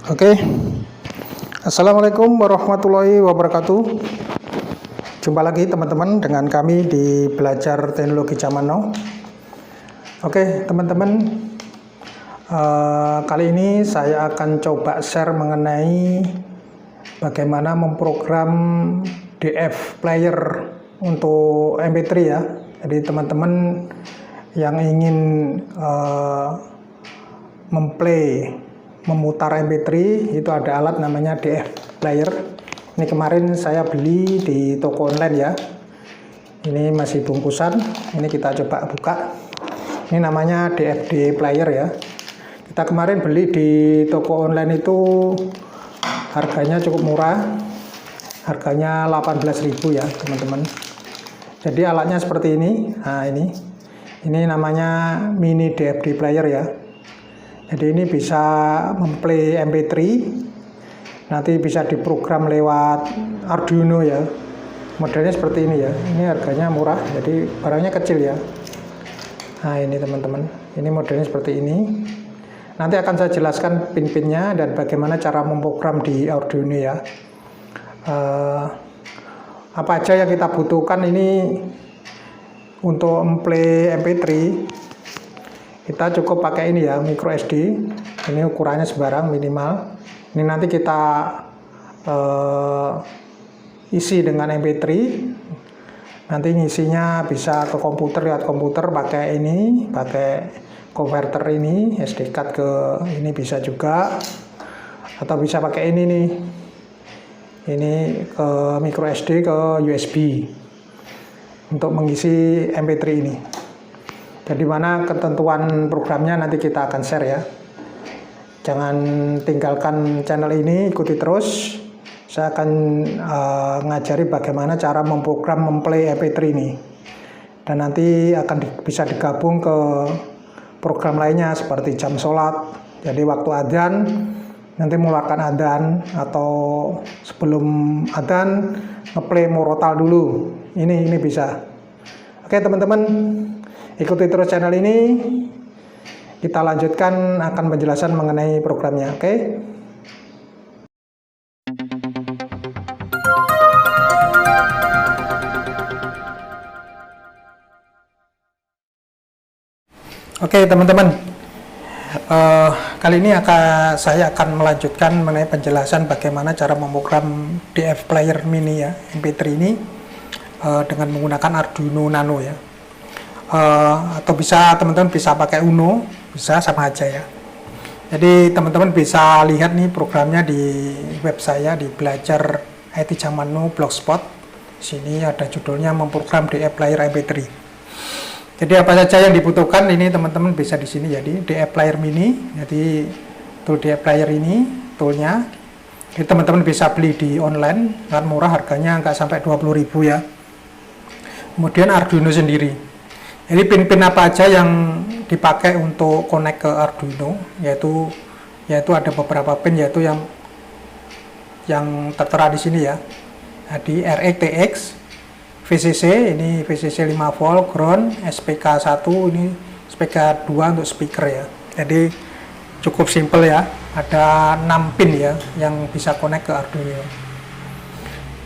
Oke, Assalamualaikum warahmatullahi wabarakatuh. Jumpa lagi teman-teman dengan kami di Belajar Teknologi Zaman Now. Oke teman-teman, kali ini saya akan coba share mengenai bagaimana memprogram DF player untuk MP3 ya. Jadi teman-teman yang ingin memutar MP3 itu ada alat namanya DF player. Ini kemarin saya beli di toko online ya. Ini masih bungkusan. Ini kita coba buka. Ini namanya DFD player ya. Kita kemarin beli di toko online itu harganya cukup murah. Harganya 18.000 ya teman-teman. Jadi alatnya seperti ini. Nah ini namanya mini DFD player ya. Jadi ini bisa memplay MP3, nanti bisa diprogram lewat Arduino ya. Modelnya seperti ini ya. Ini harganya murah, jadi barangnya kecil ya. Nah ini teman-teman, ini modelnya seperti ini. Nanti akan saya jelaskan pin-pinnya dan bagaimana cara memprogram di Arduino ya. Apa aja yang kita butuhkan ini untuk memplay MP3. Kita cukup pakai ini ya, micro SD. Ini ukurannya sembarang minimal. Ini nanti kita isi dengan MP3. Nanti ngisinya bisa ke komputer, lewat komputer pakai ini, pakai converter ini, SD card ke ini bisa juga. Atau bisa pakai ini nih. Ini ke micro SD ke USB untuk mengisi MP3 ini. Jadi mana ketentuan programnya nanti kita akan share ya. Jangan tinggalkan channel ini, ikuti terus. Saya akan ngajari bagaimana cara memprogram memplay MP3 ini. Dan nanti akan bisa digabung ke program lainnya seperti jam sholat. Jadi waktu adzan nanti mengeluarkan adzan atau sebelum adzan ngeplay murotal dulu. Ini bisa. Oke teman-teman. Ikuti terus channel ini. Kita lanjutkan akan penjelasan mengenai programnya, oke? Oke, teman-teman. Kali ini saya akan melanjutkan mengenai penjelasan bagaimana cara memprogram DF player mini ya, MP3 ini dengan menggunakan Arduino Nano ya. Atau bisa teman-teman bisa pakai Uno, bisa sama aja ya. Jadi teman-teman bisa lihat nih programnya di web saya di Belajar IT Zaman Now Blogspot. Sini ada judulnya memprogram DF player MP3. Jadi apa saja yang dibutuhkan ini teman-teman bisa di sini. Jadi DF player mini, jadi tool DF player ini toolnya. Jadi teman-teman bisa beli di online, kan murah harganya nggak sampai 20.000 ya. Kemudian Arduino sendiri. Jadi pin-pin apa aja yang dipakai untuk connect ke Arduino, yaitu ada beberapa pin yaitu yang tertera di sini ya. Jadi RX, TX, VCC, ini VCC 5 volt, ground, SPK 1, ini SPK 2 untuk speaker ya. Jadi cukup simple ya, ada 6 pin ya yang bisa connect ke Arduino.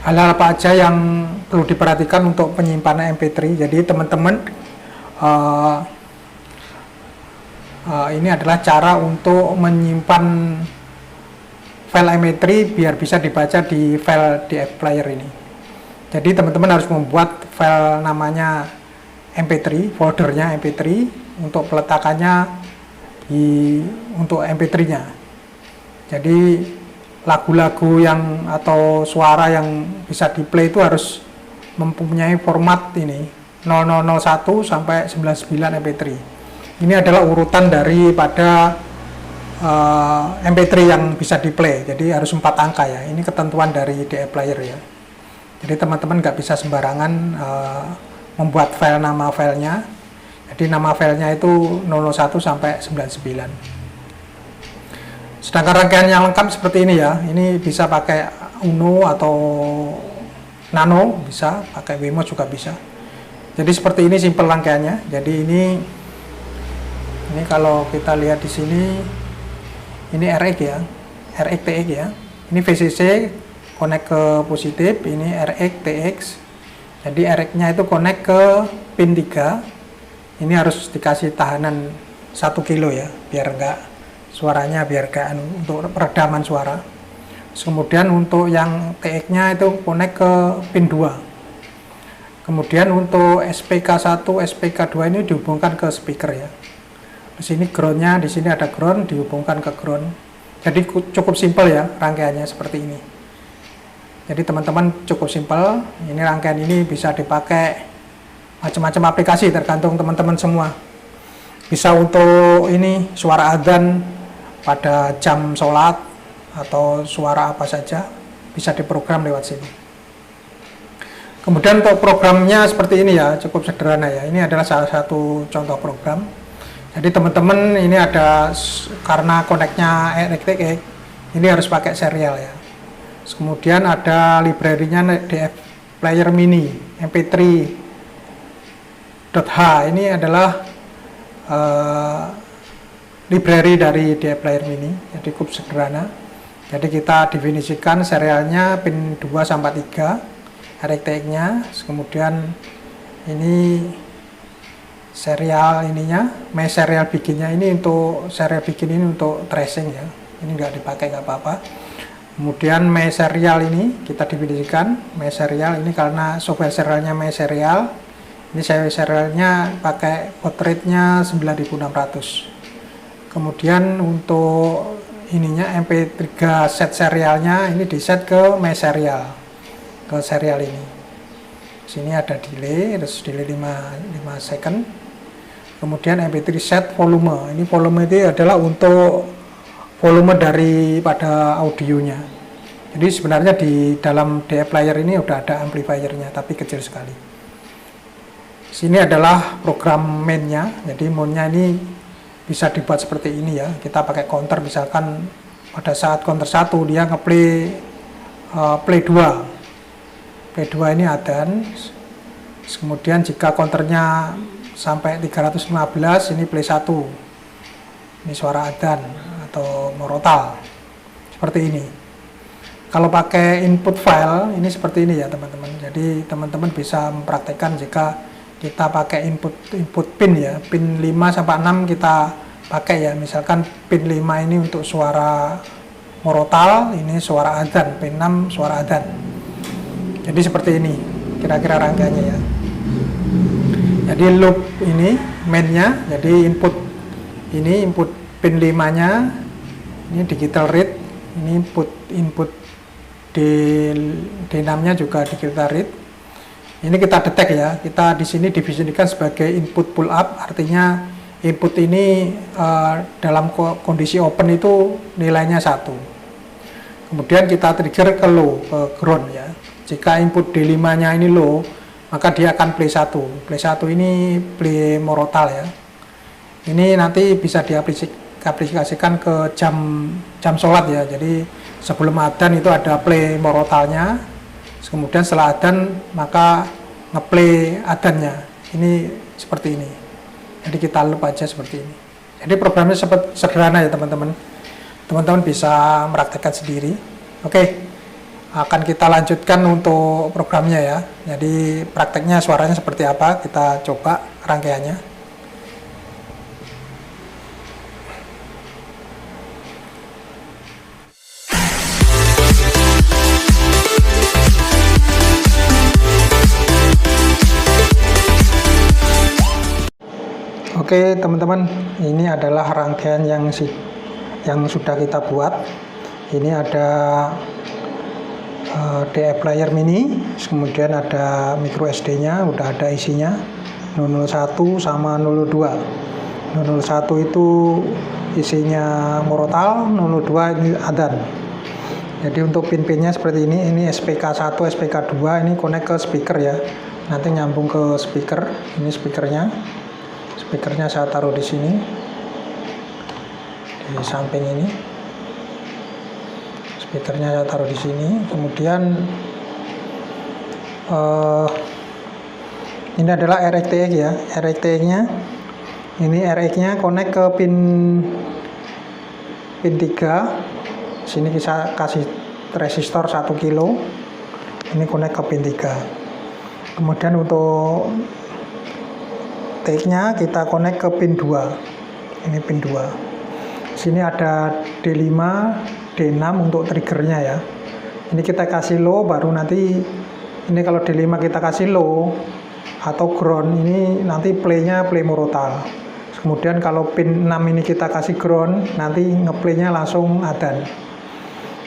Hal-hal apa aja yang perlu diperhatikan untuk penyimpanan MP3, jadi teman-teman ini adalah cara untuk menyimpan file MP3 biar bisa dibaca di file DF player ini. Jadi teman-teman harus membuat file namanya MP3, foldernya MP3 untuk peletakannya untuk MP3-nya. Jadi lagu-lagu yang atau suara yang bisa di play itu harus mempunyai format ini 0001 sampai 99 MP3. Ini adalah urutan daripada MP3 yang bisa di play. Jadi harus 4 angka ya. Ini ketentuan dari DF player ya. Jadi teman-teman nggak bisa sembarangan membuat file nama filenya. Jadi nama filenya itu 01 sampai 99. Sedangkan rangkaian yang lengkap seperti ini ya. Ini bisa pakai Uno atau Nano, bisa pakai Wemo juga bisa. Jadi seperti ini simple rangkaiannya. Jadi ini kalau kita lihat di sini, ini RX ya. RX TX ya. Ini VCC connect ke positif, ini RX TX. Jadi RX-nya itu connect ke pin 3. Ini harus dikasih tahanan 1 kilo ya, biar enggak suaranya, biar enggak untuk peredaman suara. Kemudian untuk yang TX-nya itu connect ke pin 2. Kemudian untuk SPK1, SPK2 ini dihubungkan ke speaker ya. Di sini groundnya, di sini ada ground, dihubungkan ke ground. Jadi cukup simpel ya rangkaiannya seperti ini. Jadi teman-teman cukup simpel. Ini rangkaian ini bisa dipakai macam-macam aplikasi, tergantung teman-teman semua. Bisa untuk ini suara adzan pada jam sholat atau suara apa saja bisa diprogram lewat sini. Kemudian untuk programnya seperti ini ya, cukup sederhana ya. Ini adalah salah satu contoh program. Jadi teman-teman ini ada, karena koneknya RX, ini harus pakai serial ya. Kemudian ada library-nya DF Player Mini MP3.h. Ini adalah library dari DF Player Mini. Jadi cukup sederhana. Jadi kita definisikan serialnya pin 2 sampai 3. RX-nya, kemudian ini serial ininya, serial bikinnya ini untuk serial bikin ini untuk tracing ya, ini nggak dipakai nggak apa-apa. Kemudian serial ini kita definisikan serial ini karena software serialnya serial, ini serialnya pakai baud rate-nya 9600. Kemudian untuk ininya MP3 set serialnya ini di set ke serial. Ke serial ini. Sini ada delay, terus delay 5 second. Kemudian MP3 set volume. Ini volume itu adalah untuk volume daripada audionya. Jadi sebenarnya di dalam DF player ini udah ada amplifiernya, tapi kecil sekali. Sini adalah program mainnya. Jadi mainnya ini bisa dibuat seperti ini ya. Kita pakai counter, misalkan pada saat counter 1 dia ngeplay play 2. P2 ini adzan. Kemudian jika counternya sampai 315 ini play 1. Ini suara adzan atau morotal. Seperti ini. Kalau pakai input file ini seperti ini ya teman-teman. Jadi teman-teman bisa mempraktekkan jika kita pakai input pin ya. Pin 5 sampai 6 kita pakai ya. Misalkan pin 5 ini untuk suara morotal, ini suara adzan, pin 6 suara adzan. Jadi seperti ini kira-kira rangkaiannya ya. Jadi loop ini mainnya, jadi input pin 5 nya ini digital read, ini input D6 nya juga digital read. Ini kita detect ya, kita di sini definisikan sebagai input pull up, artinya input ini dalam kondisi open itu nilainya 1. Kemudian kita trigger ke low, ke ground ya. Jika input D5 nya ini low, maka dia akan play 1. Play 1 ini play morotal ya. Ini nanti bisa diaplikasikan ke jam sholat ya. Jadi sebelum adzan itu ada play morotalnya. Kemudian setelah adzan maka ngeplay adzannya. Ini seperti ini. Jadi kita loop aja seperti ini. Jadi programnya sederhana ya teman-teman. Teman-teman bisa mempraktekkan sendiri. Oke. Akan kita lanjutkan untuk programnya ya. Jadi prakteknya suaranya seperti apa, kita coba rangkaiannya. Oke teman-teman, ini adalah rangkaian yang sudah kita buat. Ini ada DF player mini, kemudian ada micro SD nya, udah ada isinya 001 sama 02. 001 itu isinya morotal, 02 ini adzan. Jadi untuk pin-pinnya seperti ini SPK1, SPK2 ini connect ke speaker ya, nanti nyambung ke speaker. Ini speakernya saya taruh di sini, di samping ini. Speakernya saya taruh di sini. Kemudian ini adalah RX ya. RX-nya ini RX-nya connect ke pin 3. Sini kita kasih resistor 1 kilo. Ini connect ke pin 3. Kemudian untuk take-nya kita connect ke pin 2. Ini pin 2. Sini ada D5, D6 untuk triggernya ya. Ini kita kasih low, baru nanti ini kalau D5 kita kasih low atau ground, ini nanti play-nya play murotal. Kemudian kalau pin 6 ini kita kasih ground, nanti ngeplay-nya langsung adan.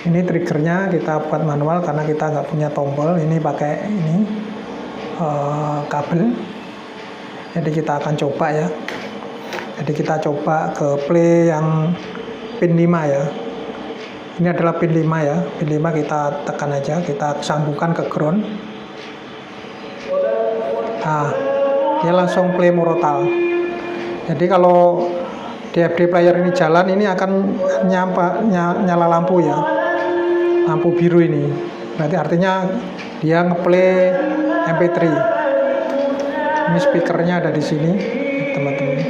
Ini triggernya kita buat manual karena kita nggak punya tombol. Ini pakai ini kabel. Jadi kita akan coba ya. Jadi kita coba ke play yang pin 5 ya. Ini adalah pin 5 ya. Pin 5 kita tekan aja, kita sambungkan ke ground. Nah, dia langsung play murotal. Jadi kalau DFD player ini jalan, ini akan nyala lampu ya, lampu biru ini. Berarti artinya dia ngeplay MP3. Ini speakernya ada di sini, teman-teman.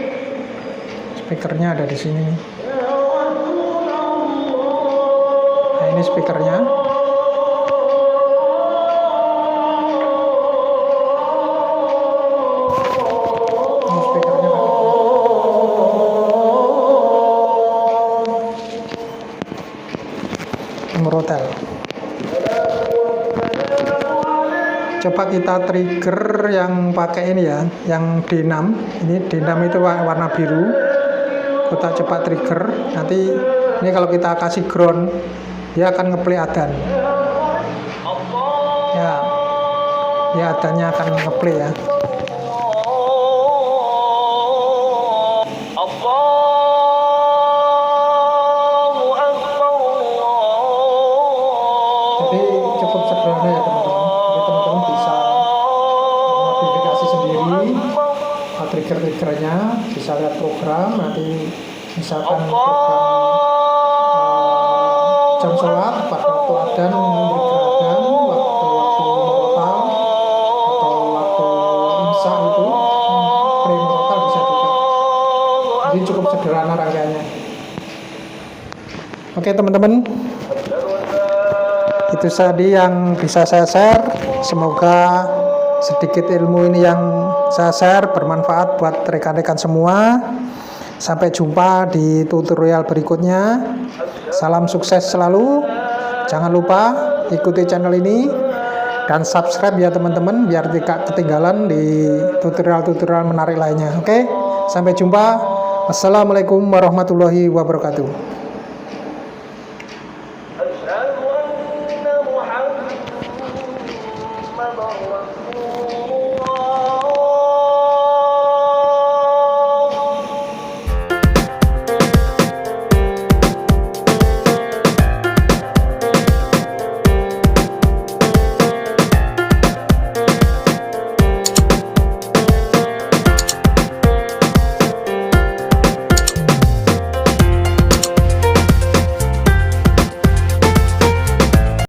Speakernya ada di sini. Nah, ini speakernya. Murotal. Coba kita trigger yang pakai ini ya, yang D6. Ini D6 itu warna biru. Kita coba trigger. Nanti ini kalau kita kasih ground, dia akan ngeplay adan. Ya, dia adannya akan ngeplay ya. Jadi cukup sederhana ya teman-teman. Jadi teman-teman bisa modifikasi sendiri trigger-triggernya, bisa lihat program. Nanti misalkan program jam sholat, pada waktu adan trigger adan, waktu murotal atau waktu imsa itu play murotal bisa juga. Jadi cukup sederhana rangkaiannya. Oke teman-teman, itu tadi yang bisa saya share. Semoga sedikit ilmu ini yang saya share bermanfaat buat rekan-rekan semua. Sampai jumpa di tutorial berikutnya. Salam sukses selalu. Jangan lupa ikuti channel ini dan subscribe ya teman-teman, biar tidak ketinggalan di tutorial-tutorial menarik lainnya. Oke, sampai jumpa. Wassalamualaikum warahmatullahi wabarakatuh.